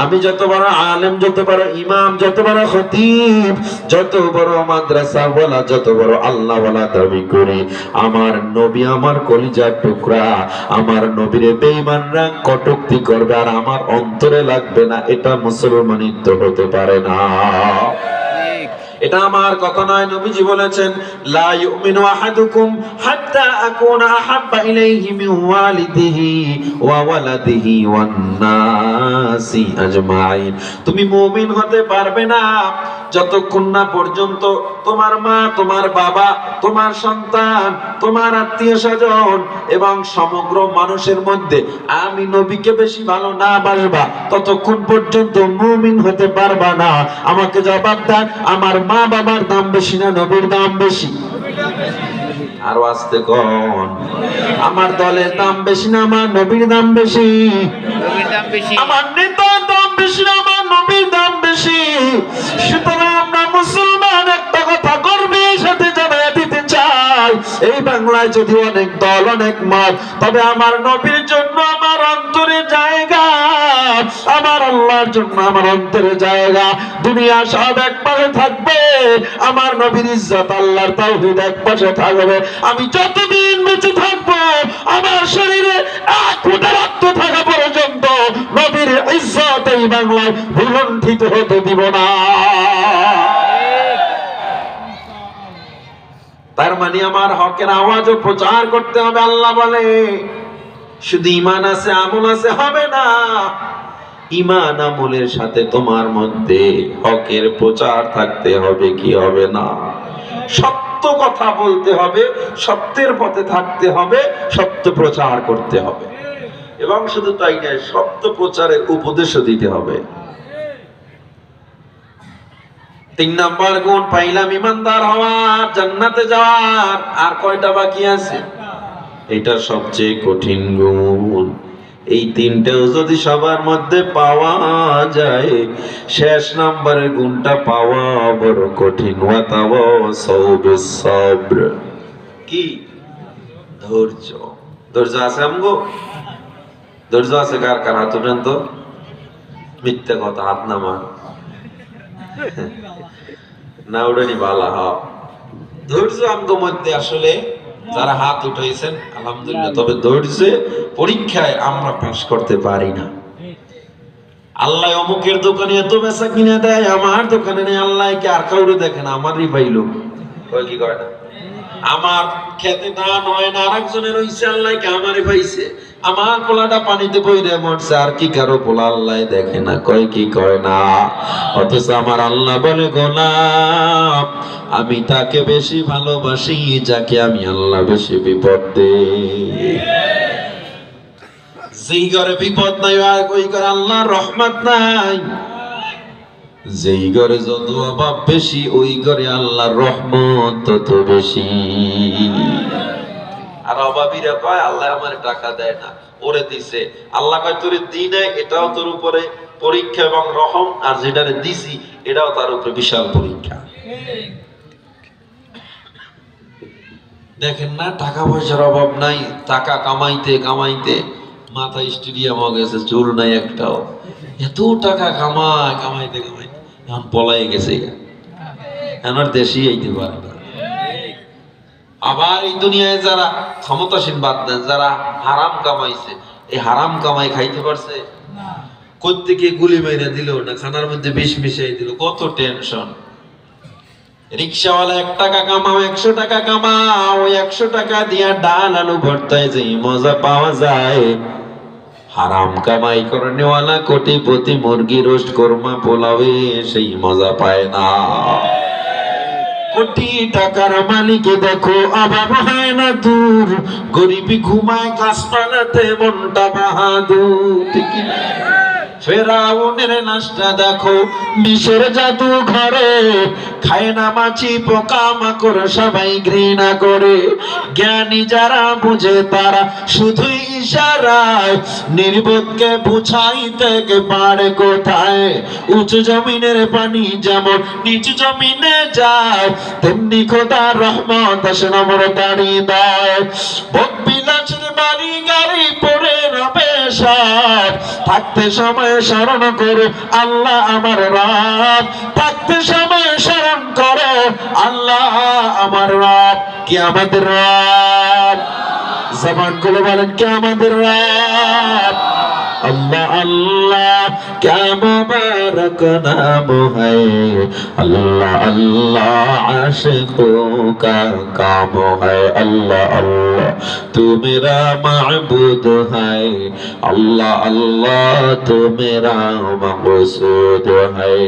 আমি যত বড় আলেম, যত বড় ইমাম, যত বড় খতিব, যত বড় মাদ্রাসা ওয়ালা, যত বড় আল্লাহ ওয়ালা দাবি করি, আমার নবী আমার কলিজার টুকরা, আমার নবীরে বেঈমানরা কটূক্তি করবে আর আমার অন্তরে লাগবে না, এটা মুসলমানিত্ব হতে পারে না। এটা আমার কথা নয়, নবীজি বলেছেন লা ইউমিনু আহাদুকুম হাত্তা আকুনা আহাব্বা ইলাইহি মিন ওয়ালিদিহি ওয়া ওয়ালাদিহি ওয়ান নাসি আজমাইন। তুমি মুমিন হতে পারবে না যতক্ষণ না পর্যন্ত তোমার মা, তোমার বাবা, তোমার সন্তান, তোমার আত্মীয়-স্বজন এবং সমগ্র মানুষের মধ্যে আমি নবীকে বেশি ভালো না বাসবা, ততক্ষণ পর্যন্ত মুমিন হতে পারবা না। আমাকে জবাব দেন, আমার মা বাবার দাম বেশি না নবীর দাম বেশি? আরো আস্তে কোন, আমার দলের দাম বেশি না আমার নবীর দাম বেশি? নবীর দাম বেশি। আমার নেতার দাম বেশি না আমার নবীর দাম বেশি? সুতরাং আমরা মুসলমান একটা কথা গর্বের সাথে জানাই দিতে চাই, এই বাংলায় যদি অনেক দল অনেক মত, তবে আমার নবীর জন্য আমার অন্তরে জায়গা, আমার আল্লাহর জন্য আমার অন্তরে জায়গা। দুনিয়া সব এক পাশে থাকবে, আমার নবীর ইজ্জত আল্লাহর তাওহীদ এক পাশে থাকবে। আমি যতদিন বেঁচে থাকবো আমার শরীরে এক ফুটা রক্ত থাকা পর্যন্ত নবীর ইজ্জত এই বাংলায় ভুলণ্ঠিত হতে দিব না। তার মানে আমার হকের আওয়াজও প্রচার করতে হবে। আল্লাহ বলে শুধু ঈমান আছে আমল আছে হবে না, ঈমান আমলের সাথে তোমার মধ্যে হকের প্রচার থাকতে হবে, কি হবে না? সত্য কথা বলতে হবে, সত্যের পথে থাকতে হবে, সত্য প্রচার করতে হবে, এবং শুধু তাই নয়, সত্য প্রচারের উপদেশও দিতে হবে। 3 নাম্বার গুণ পাইলাম ইমানদার হওয়ার, জান্নাতে যাওয়ার। আর কয়টা বাকি আছে? এটা সবচেয়ে কঠিন গুণ। এই 3টাও যদি সবার মধ্যে পাওয়া যায়, শেষ নাম্বারের গুণটা পাওয়া বড় কঠিন। ওয়াতাওয়াসাউ বিস-সাবর, কি? ধৈর্য। ধৈর্য আছে আমগো? ধৈর্য আছে কার কার? হাত উঠান তো। মিথ্যা কথা, হাত নামান না, উড়ানি বালা। হ্যাঁ, ধৈর্য আমগো মধ্যে আসলে যারা হাত উঠাইছেন আলহামদুলিল্লাহ, তবে ধৈর্যে পরীক্ষায় আমরা পাস করতে পারি না। আল্লাহ অমুকের দোকানে এত বেচা কিনে দেয়, আমার দোকানে নেই। আল্লাহ কে আর কাউরে দেখে না, আমারই পাইলো কি করে না। আমার খেতে ধান হয় না, আরেকজনের হইছে, আল্লাহ কে আমারই পাইছে। আমার পোলাটা পানিতে বইরে মরছে, আর কি কারো পোলা আল্লাহ দেখে না, কয় কি কয় না। অথচ আমার আল্লাহ বলে গোলাম, আমি তাকে বেশি ভালোবাসি যাকে আমি আল্লাহ বেশি বিপদ দেই। যেই ঘরে বিপদ নাই ওই ঘরে আল্লাহর রহমত নাই। যেই ঘরে যত অভাব বেশি ওই ঘরে আল্লাহর রহমত তত বেশি। আর অভাবীরা কয় আল্লাহ আমার টাকা দেয় না, ওরে দিছে। আল্লাহ কয় তোরে দিই নাই, এটাও তোর উপরে পরীক্ষা এবং রহম, আর যেটারে দিছি এটাও তার উপরে বিশাল পরীক্ষা। দেখেন না, টাকা পয়সার অভাব নাই, টাকা কামাইতে কামাইতে মাথা স্টেডিয়াম হয়ে গেছে, চুল নাই একটাও। এত টাকা কামায় কামাইতে কামাইতে এখন পলাই গেছে, এখন দেশই আইতে পারে না। আবার এই দুনিয়ায় যারা ক্ষমতাসীন বাদ দেন, যারা হারাম কামাইছে, এই হারাম কামাই খাইতে পারছে? কোত্থেকে গুলি মেরে দিল না, খানার মধ্যে বিষ মিশিয়ে দিল, কত টেনশন। রিক্সাওয়ালা 1 টাকা কামাও 100 টাকা কামাও, ওই 100 টাকা দিয়া ডাল আলু ভর্তায় যে মজা পাওয়া যায়, হারাম কামাই করে নেওয়ালা কোটিপতি মুরগি রোস্ট কোরমা পোলাওয়ে সেই মজা পায় না। কোটি টাকার মালিকে দেখো অভাব হয় না দূর, গরিবি ঘুমায় গাছপালাতে মনটা বাহাদুর। ঠিক না? ফেরাউনের নাশটা দেখো মিশর জাদু ঘরে, খায় না মাছি পোকা মাকড় সবাই ঘৃণা করে। জ্ঞানী যারা বুঝে তারা শুধুই ইশারায় নির্বোধকে বুঝাইতে পারে কোথায়। উঁচু জমিনের পানি যেমন নিচু জমিনে যায়, তেমনি খোদার রহমত আসে নম্রতার হৃদয়। বিলাসের বাড়ি গাড়ি পরে রবে সব, থাকতে সময় স্মরণ করো আল্লাহ আমার রব, থাকতে সময় স্মরণ করো আল্লাহ আমার রব। কি আমাদের রব? জবান খুলে বলেন কে আমাদের রব? अल्लाह अल्लाह क्या मुबारक नाम है, अल्लाह अल्लाह आशिकों का काम है, अल्लाह अल्लाह तू मेरा माबूद है, अल्लाह अल्लाह तू मेरा मकसूद है।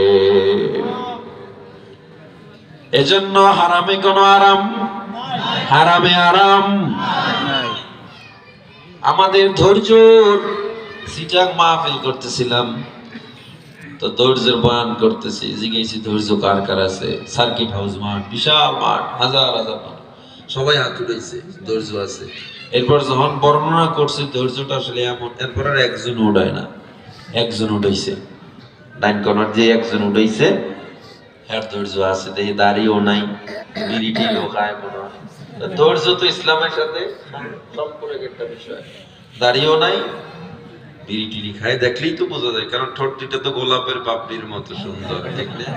এজন্য হারামে কোনো আরাম, হারামে আরাম। আমাদের ধৈর্য সিটাং মাহফিল করতেছিলাম তো ধৈর্যের বয়ান করতেছি, জিজ্ঞেসি ধৈর্য কার কার আছে। সার্কিট হাউস মাঠ, বিশাল মাঠ, হাজার হাজার মানুষ, সবাই হাত উঠাইছে, ধৈর্য আছে। এরপর যখন বর্ণনা করছে ধৈর্যটা আসলে এমন, এরপর আর একজন উঠায় না, একজন উঠাইছে, ডাইন কর্নার যে একজন উঠাইছে হ্যাঁ ধৈর্য আছে, দেখি দাড়িও নাই, বিড়িটিও খায় মনে হয়। ধৈর্য তো ইসলামের সাথে সম্পর্কের একটা বিষয়, দাড়িও নাই, বিড়ি টিড়ি খায়, দেখলেই তো বোঝা যায়, কারণ ঠোঁটটিটা তো গোলাপের পাপড়ির মতো সুন্দর, ঠিক না?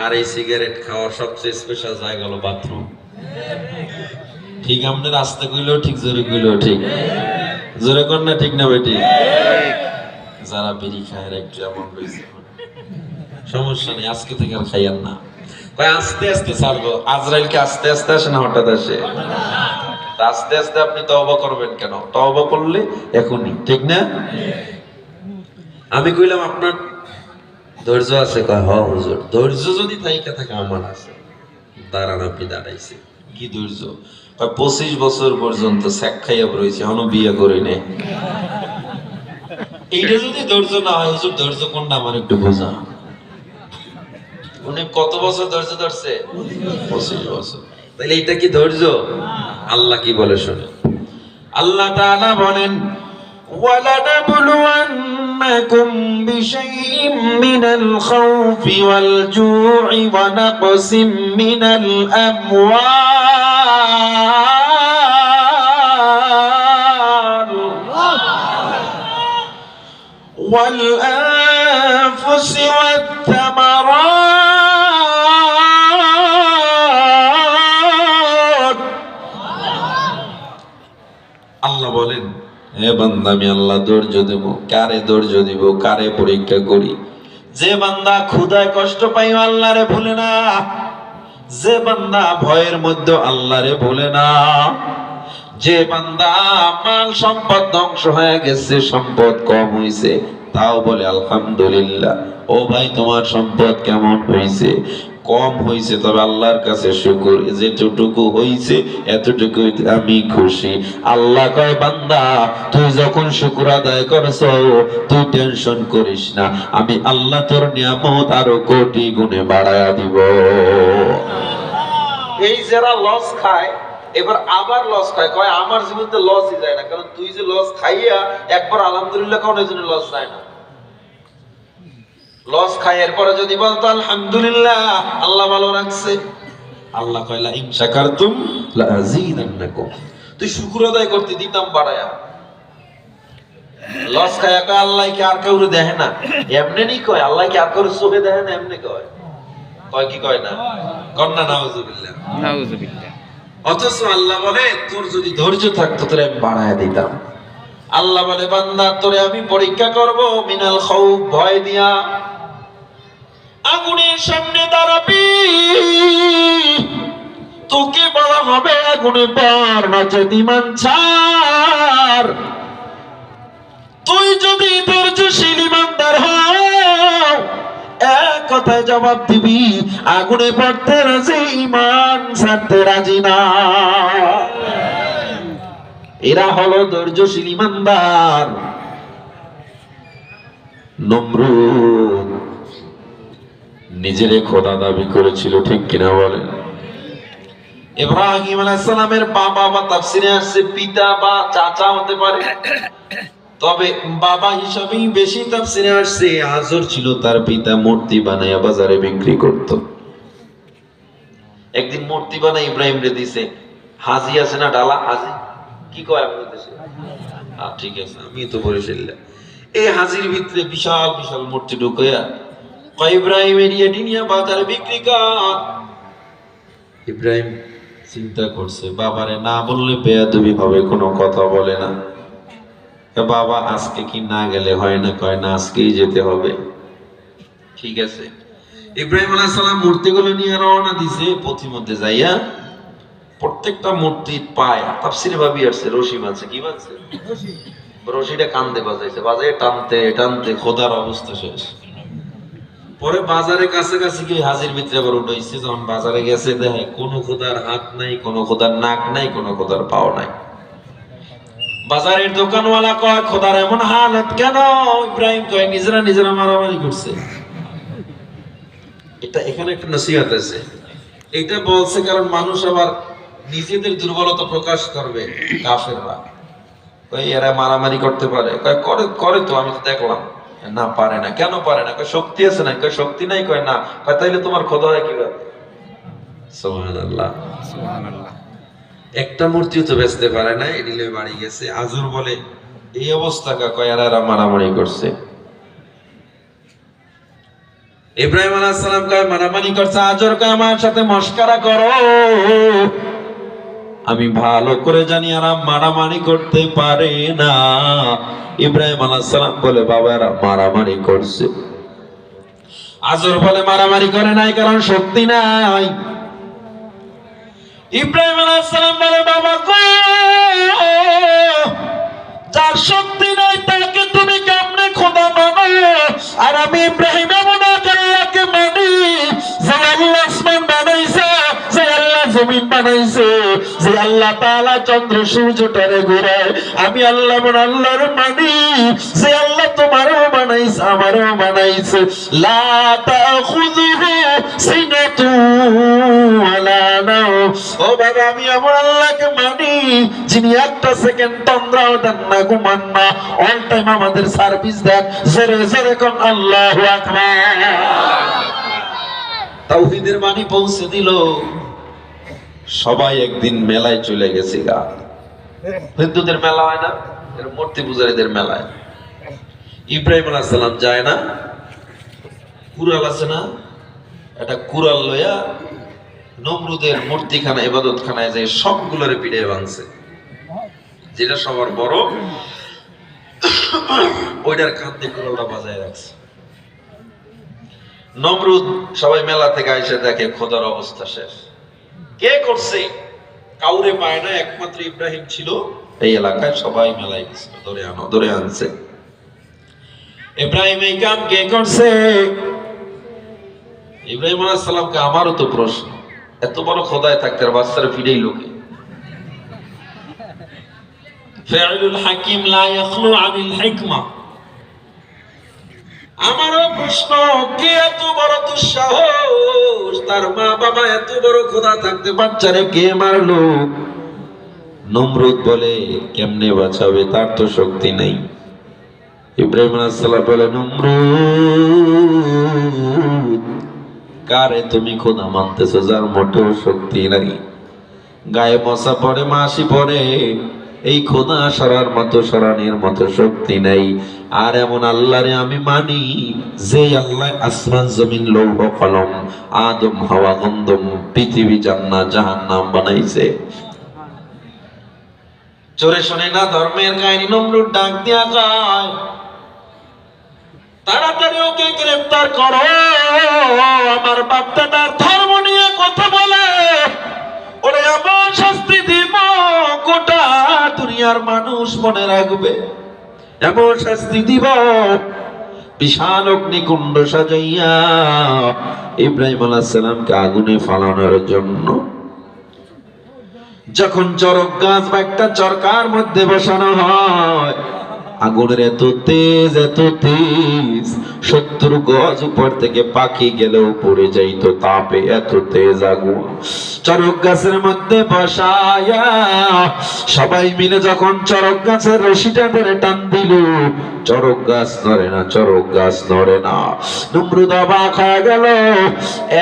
আর এই সিগারেট খাওয়ার সবচেয়ে স্পেশাল জায়গা হলো বাথরুম। ঠিক আমাদের রাস্তা কইলেও ঠিক, জোরে কইলেও ঠিক, জোরে কর না ঠিক না বেটি? যারা বিড়ি খায় একটু এমন হয়েছে, সমস্যা নেই, আজকে থেকে আর খাইয়ান না, আস্তে আস্তে ছাড়বো। আজরাইলকে আস্তে আস্তে আসে না হঠাৎ আসে? আস্তে আস্তে আপনি তওবা করবেন কেন? তওবা করলে এখনই, ঠিক না? আমি কইলাম আপনার ধৈর্য আছে? কয় হ হুজুর, ধৈর্য যদি থাইকা থাকে আমার আছে। দাঁড়ান, আপনি দাঁড়াইছে কি ধৈর্য? কয় 25 বছর পর্যন্ত স্যাক খাইয়া রয়েছে, এখনো বিয়ে করি নাই। এইটা যদি ধৈর্য না হয় হুজুর, ধৈর্য কোনটা আমার একটু বোঝা। উনি কত বছর ধৈর্য ধরছে? 25 বছর। তাহলে এটা কি ধৈর্য? আল্লাহ কি বলে শুনে, আল্লাহ তাআলা বলেন وَلَنَبْلُوَنَّكُمْ بِشَيْءٍ مِّنَ الْخَوْفِ وَالْجُوعِ وَنَقْصٍ مِّنَ الْأَمْوَالِ وَالْأَنفُسِ وَالثَّمَرَاتِ। আল্লাহ বলেন হে বান্দা, আমি আল্লাহ ধৈর্য দেব। কারে ধৈর্য দিব? কারে পরীক্ষা করি? যে বান্দা ক্ষুধায় কষ্ট পাই আল্লাহরে ভুলে না, যে বান্দা ভয়ের মধ্যে আল্লাহরে ভুলে না, যে বান্দা মাল সম্পদ ধ্বংস হয়ে গেছে, সম্পদ কম হইছে, তাও বলে আলহামদুলিল্লাহ। ও ভাই, তোমার সম্পদ কেমন হইছে? কম হইছে, তবে আল্লাহর কাছে শুকর, যেটুকু হইছে এতটুকু আমি খুশি। আল্লাহ কয় বান্দা, তুই যখন শুকর আদায় করছ, তুই টেনশন করিস না, আমি আল্লাহ তোর নিয়ামত আরো কোটি গুণে বাড়ায়া দিব। এই যারা লস খায় এবার আবার লস খায়, কয় আমার জীবনে লসই যায় না, কারণ তুই যে লস খাইয়া একবার আলহামদুলিল্লাহ কোন জন্য লস যায় না। লস খায় এরপরে যদি বলতো আলহামদুলিল্লাহ আল্লাহ ভালো রাখছে, আল্লাহ কয় লা ইন শাকারতুম লা আযীদান্নাকুম, তুই শুকর আদায় করতে দিতাম বাড়ায়া। লস খায় কয় আল্লাহ কি আর কেউ দেখে না, এমনি নি কয় আল্লাহ কি আর কেউ চোখে দেখে না, এমনি কয়, কয় কি কয় না? কন্না নাউযুবিল্লাহ, নাউযুবিল্লাহ। অথচ আল্লাহ বলে তোর যদি ধৈর্য থাকতো তোরে আমি বাড়ায়া দিতাম। আল্লাহ বলে বান্দা, তোরে আমি পরীক্ষা করব মিনাল খাউফ, ভয় দিয়া। আগুনের সামনে দাঁড়াবি, তোকে বলা হবে আগুনে পড়, নচেত ঈমান ছাড়। তুই যদি ধৈর্যশীল ঈমানদার হও, এক কথায় জবাব দিবি, আগুনে পড়তে রাজি, ঈমান ছাড়তে রাজি না। এরা হলো ধৈর্যশীল ঈমানদার। নমরুদ নিজেরে খোদা দাবি করেছিল, ঠিক কিনা বলেন? ইব্রাহিম আলাইহিস সালামের বাবা বা তাফসিরে আসছে পিতা বা চাচা হতে পারে, তবে বাবা হিসাবেই বেশি তাফসিরে আসছে হাজর ছিল তার পিতা, মূর্তি বানায়া বাজারে বিক্রি করত। একদিন মূর্তি বানাই ইব্রাহিম রে দিছে, হাজি আছে না, ডালা হাজি কি কয় আপনাদের দেশে? ঠিক আছে, আমি তো বরিশাল। এই হাজির ভিতরে বিশাল বিশাল মূর্তি ঢুকাইয়া কয় ইব্রাহিমের এটি নিয়ে বাজারে বিক্রি কর। ইব্রাহিম চিন্তা করছে, বাবারে না বললে বেয়াদবি হবে, কোনো কথা বলে না। বাবা আজকে কি না গেলে হয় না? কয় না, আজকেই যেতে হবে। ঠিক আছে, ইব্রাহিম আলাইহিস সালাম মূর্তিগুলো নিয়ে রওনা দিছে। পথিমধ্যে যাইয়া প্রত্যেকটা মূর্তির পায় তাফসীরে ভাবি আসছে রশি বাঁধছে। কি বাঁধছে? রশিটা কান্দে বাজাইছে, বাজায় টানতে টানতে খোদার অবস্থা শেষ। পরে বাজারে কাছাকাছি গিয়ে হাজির ভিতরে আবার উঠাইছে। যখন বাজারে গেছে দেখে কোনো খোদার হাত নাই, কোনো খোদার নাক নাই, কোনো খোদার পাও নাই। বাজারের দোকানওয়ালা কয়, খোদার এমন হালত কেন? ইব্রাহিম কয়, নিজেরা নিজেরা মারামারি করছে। এটা এখানে একটা নসিহত আছে। এটা বলছে কারণ মানুষ আবার নিজেদের দুর্বলতা প্রকাশ করবে। কাফেররা কয় এরা মারামারি করতে পারে, কয় করে করে তো, আমি তো দেখলাম। না পারে না। কেন পারে না? কয় শক্তি আছে না। কয় শক্তি নাই। কয় না। কয় তাইলে তোমার খোদা হয় কিভাবে? সুবহানাল্লাহ। একটা মূর্তিও তো বেচতে পারে না, এডিলে বাড়ি গেছে। আজুর বলে এই অবস্থা কা? কয় এরা মারামারি করছে। ইব্রাহিম আলাইহিস সালাম কয় মারামারি করছে। আজর কয় আমার সাথে মশকরা করো, আমি ভালো করে জানি এরা মারামারি করতে পারে না। ইব্রাহিম আলাইহিস সালাম বলে বাবা এরা মারামারি করছে। আজর বলে মারামারি করে নাই কারণ শক্তি নাই। ইব্রাহিম আলাইহিস সালাম বলে বাবা গো, যার শক্তি নাই তাকে তুমি কেমনে খোদা মানো? আর আমি ইব্রাহিম এমন আল্লাহকে মানি যে আল্লাহ আসমান বানাইছে, যে আল্লাহ জমিন বানাইছে, যে আল্লাহ তাআলা চন্দ্র সূর্যটারে ঘোরায়। আমি আল্লাহ এমন আল্লাহর মানি যে আল্লাহ তোমারও বানাইছে, আমারও বানাইছে। লা তাখুযুহু সিনাতু ওয়ালা নাওম। ও বাবা, আমি এমন আল্লাহকে মানি যিনি একটা সেকেন্ড তন্দ্রাও দেন না, ঘুমান না, অল টাইম আমাদের সার্ভিস দেন। জোরে জোরে কোন আল্লাহু আকবার। তাওহীদের বাণী পৌঁছে দিল। সবাই একদিন মেলায় চলে গেছে গা। হিন্দুদের মেলা হয় না, এর মূর্তি পূজারীদের মেলায়। ইব্রাহিম আলাইহিস সালাম যায় না, কুরাল আছে না, এটা কুরাল লইয়া নমরুদের মূর্তিখানা ইবাদতখানায় যায় সবগুলোরে পিড়ে বাঁধছে। যেটা সবার বড় ওইটার কাঁধে কুরালটা বাজায় রাখছে। নমরুদ সবাই মেলা থেকে এসে দেখে খোদার অবস্থা শেষ। কে করছে? কাউরে পায় না, একমাত্র ইব্রাহিম ছিল এই এলাকায়। সবাই মেলায় গেছিল, ধরে আনছে। ইব্রাহিম এই কাম কে করছে? ইব্রাহিম আলাইহিস সালামকে আমারও তো প্রশ্ন, এত বড় খোদায় থাকতে আর বাচ্চারা ফিরেই লোকে। ফাইলুল হাকিম লা ইয়াখলু আনিল হিকমা। আমারও প্রশ্ন, কে এত বড় দুঃসাহস? তার মা বাবা এত বড় খোদা থাকতে বাচ্চারে কে মারলো? নমরুদ বলে কেমনে বাঁচাবে, তার তো শক্তি নেই। ইব্রাহিম আলাইহিস সালাম বলে, নমরুদ কারে তুমি খোদা মানতেছো যার মোটেও শক্তি নাই? গায়ে মশা পড়ে, মাসি পড়ে, এই খোদা সরার মতো সরানোর মতো শক্তি নাই। আর এমন আল্লাহরে আমি মানি যে আল্লাহ আসমান জমিন লৌহ কলম আদম হাওয়া গন্ধম পৃথিবী জান্নাত জাহান্নাম বানাইছে। জোরে শুনে না ধর্মের কাহিনী। নমরুদ ডাক দিয়া কয়, তাড়াতাড়ি ওকে গ্রেফতার করো, আমার বাপদাদার ধর্ম নিয়ে কথা বলে, ওরে এমন শাস্তি দিব গোটা দুনিয়ার মানুষ মনে রাখবে। এমন শাস্তি দিব, বিশাল অগ্নিকুণ্ড সাজাইয়া ইব্রাহিম আলাইহিস সালামকে আগুনে ফালানোর জন্য। যখন চরক গাছ বা একটা চরকার মধ্যে বসানো হয়, আগুনের এত তেজ 70 গজ উপর থেকে পাখি গেলেও পড়ে যাইতো তাপে, এত তেজ আগুন। চরক গাছের মধ্যে বসায়া সবাই মিলে যখন চরক গাছের রশিটা ধরে টান দিল, চরক গাছ নড়ে না, চরক গাছ নড়ে না। নমরুদ অবাক হয়ে গেল,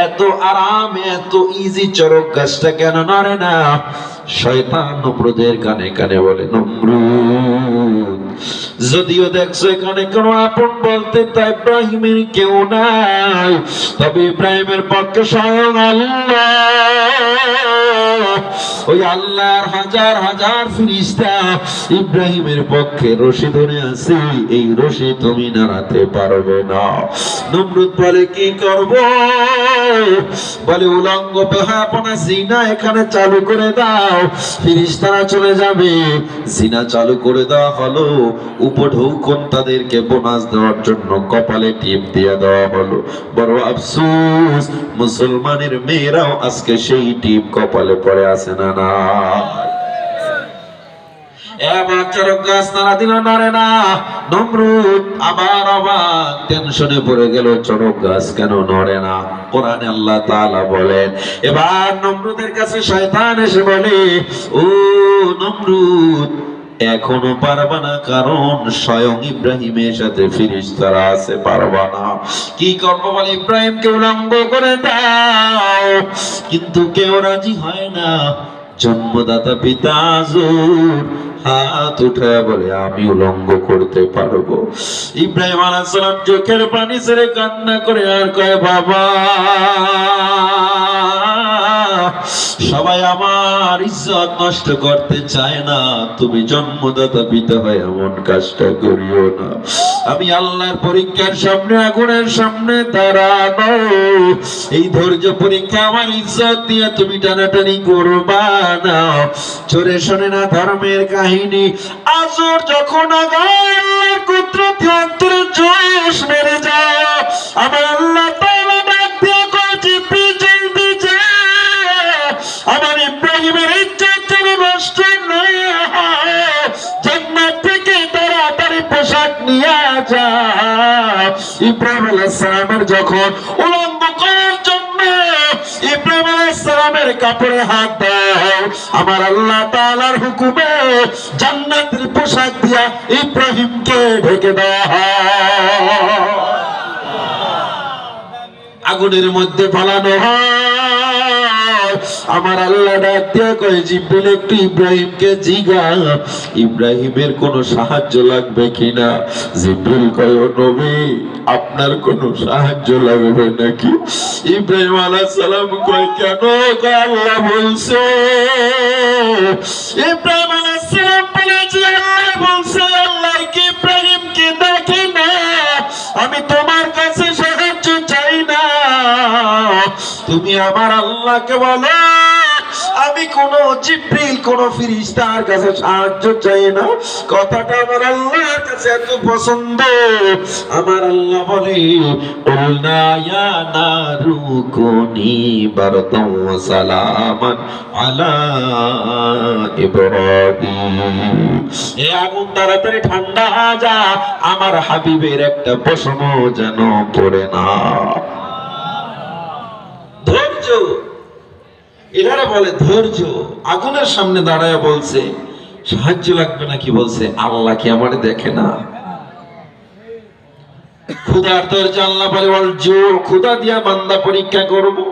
এত আরাম, এত ইজি চরক গাছটা কেন নড়ে না? শয়তান নমরুদের কানে কানে বলে, নমরুদ, যদিও দেখছো এখানে কোনো আপন বলতে তা ইব্রাহিমের কেউ নাই, তবে ইব্রাহিমের পক্ষে স্বয়ং আল্লাহ, ওই আল্লাহর হাজার হাজার ফেরেশতা ইব্রাহিমের পক্ষে রশি ধরে আছে, এই রশি তুমি নাড়াতে পারবে না। নমরুদ বলে, কি করব? বলে, উলঙ্গ বেহায়াপনা জিনা এখানে চালু করে দাও, ফেরেশতারা চলে যাবে। জিনা চালু করে দেওয়া হলো, উপঢৌকন তাদেরকে বোনাস দেওয়ার জন্য কপালে টিপ দিয়ে দেওয়া হলো। বড় আফসোস, মুসলমানের মেয়েরাও আজকে সেই টিপ কপালে পড়ে আছে না না। এবার চরক গাছ নাড়া দিল, নড়ে না। নমরুদ আবার টেনশনে পড়ে গেল, চরক গাছ কেন নড়ে না? কোরআনে আল্লাহ তাআলা বলেন, এবার নমরুদের কাছে শয়তান এসে বলে, ও নমরুদ, এখনো পারবা না, কারণ স্বয়ং ইব্রাহিমের সাথে ফেরেশতারা আছে, পারবা না। কি করবো? বলে, ইব্রাহিমকে উলঙ্গ করে দাও। কিন্তু কেউ রাজি হয় না। জন্মদাতা পিতা আজর হাত উঠায় বলে, আমি উলঙ্গ করতে পারবো। ইব্রাহিম আলাইহিস সালাম চোখের পানি ছেড়ে কান্না করে আর কয়, বাবা, সবাই আমার ইজ্জত নষ্ট করতে চায় না, তুমি জন্মদাতা পিতা হয় এমন কাজটা করিও না। আমি আল্লাহর পরীক্ষার সামনে, আগুনের সামনে দাঁড়াবো, এই ধৈর্য পরীক্ষা আমার ইজ্জত দিয়ে তুমি টানাটানি করবা না। চোরে শোনে না ধর্মের কাহিনী। আজর যখন আল্লাহর কুদরতে অন্তরে জোশ মেরে যায়, আমার আল্লাহ তাআলা ডাক দিয়ে কয়, জিবরিল জলদি যা, আমার ইব্রাহিমের ইজ্জত যেন নষ্ট নয় হয়, জান্নাত থেকে তাড়াতাড়ি পোশাক নিয়ে যা। ইব্রাহিম আলাইহিস সালামের যখন উলঙ্গ করার জন্য ইব্রাহিম আলাইহিস সালামের কাপড়ে হাত দাও, আমার আল্লাহ তাআলার হুকুমে জান্নাতের পোশাক দিয়া ইব্রাহিমকে ঢেকে দেওয়া হয়, আগুনের মধ্যে ফালানো হয়। আমার আল্লাহ ডাক দিয়ে কয়, জিবরিল একটু ইব্রাহিমকে জিগা, ইব্রাহিমের কোনো সাহায্য লাগবে কিনা? জিবরিল কয়, ও নবী, আপনার কোনো সাহায্য লাগবে নাকি? ইব্রাহিম আলাইহিস সালাম কয়, কেন? কয়, আল্লাহ বলছে। ইব্রাহিম আলাইহিস সালাম বলে, যে আল্লাহ বলছে, আল্লাহ কি ইব্রাহিমকে দেখে না? আমি তোমার কাছে সাহায্য চাই না, তুমি আমার আল্লাহকে বলো আমি কোন জিবরিল, কোন ফেরেশতার কাছে সাহায্য চাই না। কথাটা আমার আল্লাহর কাছে এত পছন্দ। আমার আল্লাহ বলে, কুলনা ইয়া নারু কুনি বারদান ওয়া সালামান আলা ইব্রাহিম, এ আগুন তাড়াতাড়ি ঠান্ডা হয়ে যা, আমার হাবিবের একটা পশমও যেন পড়ে না। ধৈর্য, এনারা বলে ধৈর্য। আগুনের সামনে দাঁড়ায় বলছে, সাহায্য লাগবে নাকি? বলছে, আল্লাহ কি আমারে দেখে না? ক্ষুধার ধৈর্য। আল্লাহ বলে, বল জোর ক্ষুধা দিয়া বান্দা পরীক্ষা করবো।